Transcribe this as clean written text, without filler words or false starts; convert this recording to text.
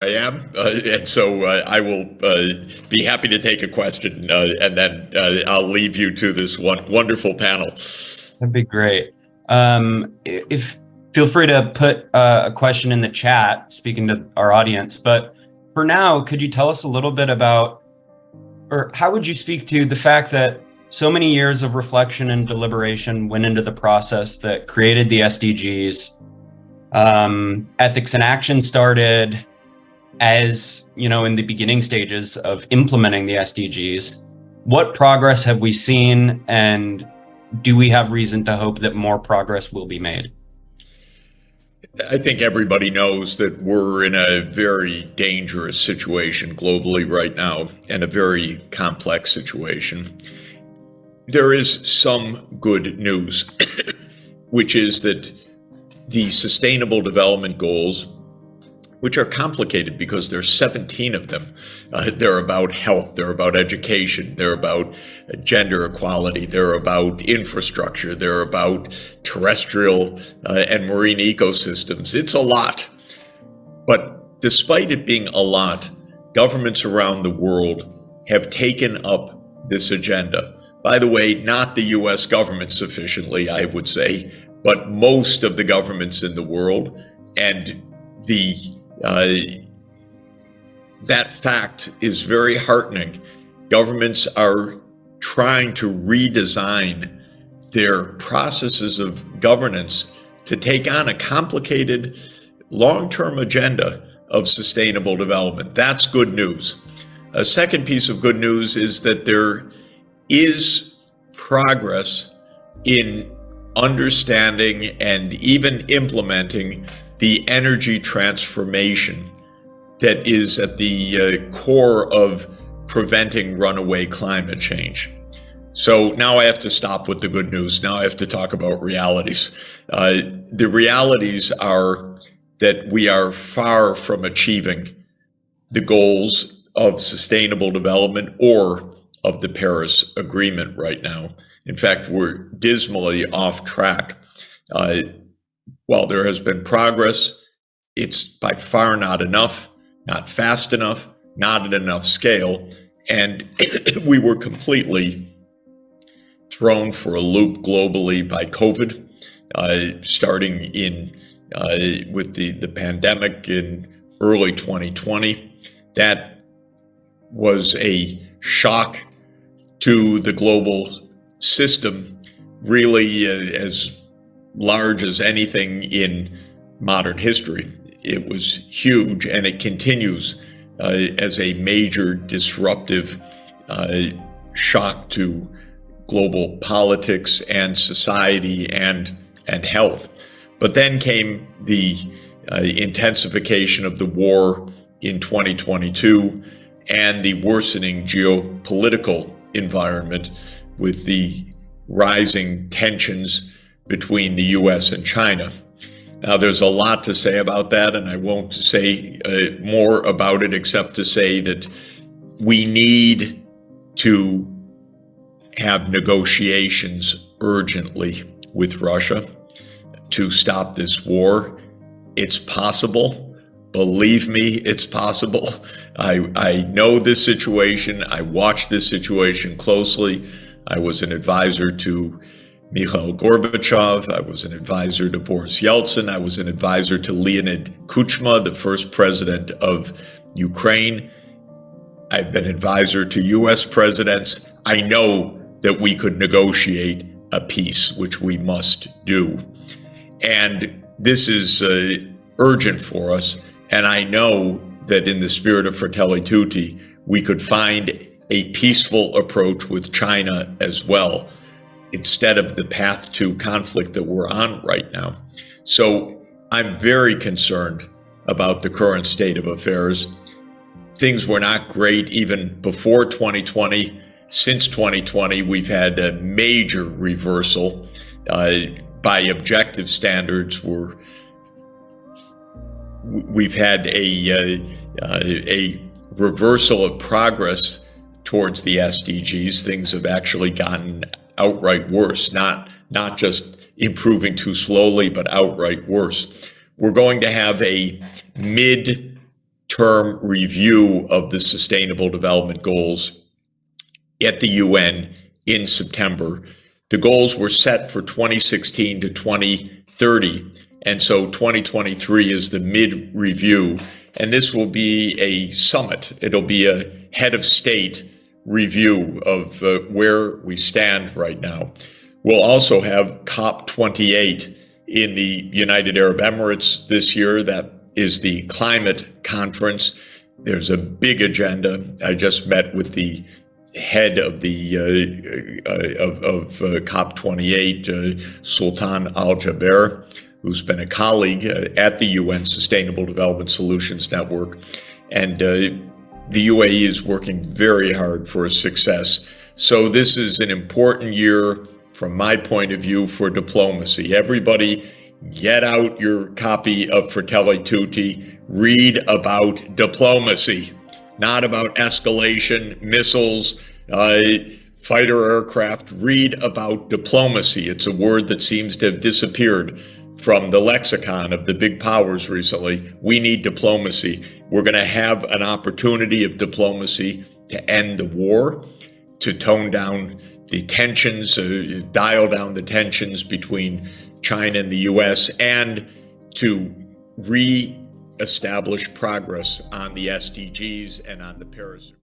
I am, and so I will be happy to take a question, and then I'll leave you to this wonderful panel. That'd be great. If feel free to put a question in the chat, speaking to our audience. But for now, could you tell us a little bit about, or how would you speak to the fact that so many years of reflection and deliberation went into the process that created the SDGs? Ethics and action started as, in the beginning stages of implementing the SDGs. What progress have we seen, and do we have reason to hope that more progress will be made? I think everybody knows that we're in a very dangerous situation globally right now, and a very complex situation. There is some good news, which is that the Sustainable Development Goals, which are complicated because there's 17 of them. They're about health, they're about education, they're about gender equality, they're about infrastructure, they're about terrestrial and marine ecosystems. It's a lot. But despite it being a lot, governments around the world have taken up this agenda. By the way, not the US government sufficiently, I would say, but most of the governments in the world. And that fact is very heartening. Governments are trying to redesign their processes of governance to take on a complicated long-term agenda of sustainable development. That's good news. A second piece of good news is that there is progress in understanding and even implementing the energy transformation that is at the core of preventing runaway climate change. So now I have to stop with the good news. Now I have to talk about realities. The realities are that we are far from achieving the goals of sustainable development or of the Paris Agreement right now. In fact, we're dismally off track. While there has been progress, it's by far not enough, not fast enough, not at enough scale, and we were completely thrown for a loop globally by COVID, starting with the pandemic in early 2020. That was a shock to the global system, really as large as anything in modern history. It was huge, and it continues as a major disruptive shock to global politics and society and health. But then came the intensification of the war in 2022 and the worsening geopolitical environment with the rising tensions between the US and China. Now, there's a lot to say about that, and I won't say more about it except to say that we need to have negotiations urgently with Russia to stop this war. It's possible. Believe me, it's possible. I know this situation. I watch this situation closely. I was an advisor to Mikhail Gorbachev. I was an advisor to Boris Yeltsin. I was an advisor to Leonid Kuchma, the first president of Ukraine. I've been advisor to US presidents. I know that we could negotiate a peace, which we must do. And this is urgent for us. And I know that in the spirit of Fratelli Tutti, we could find a peaceful approach with China as well, instead of the path to conflict that we're on right now. So I'm very concerned about the current state of affairs. Things were not great even before 2020. Since 2020, we've had a major reversal. By objective standards, we've had a reversal of progress towards the SDGs. Things have actually gotten outright worse, not just improving too slowly, but outright worse. We're going to have a mid term review of the Sustainable Development Goals at the UN in September. The goals were set for 2016 to 2030, and so 2023 is the mid-review, and this will be a summit. It'll be a head of state review of where we stand right now. We'll also have COP28 in the United Arab Emirates this year. That is the climate conference. There's a big agenda. I just met with the head of the COP28, Sultan Al Jaber, who's been a colleague at the UN Sustainable Development Solutions Network, and the UAE is working very hard for a success. So this is an important year from my point of view for diplomacy. Everybody get out your copy of Fratelli Tutti, read about diplomacy, not about escalation, missiles, fighter aircraft. Read about diplomacy. It's a word that seems to have disappeared from the lexicon of the big powers recently. We need diplomacy. We're going to have an opportunity of diplomacy to end the war, to tone down the tensions, dial down the tensions between China and the US, and to re-establish progress on the SDGs and on the Paris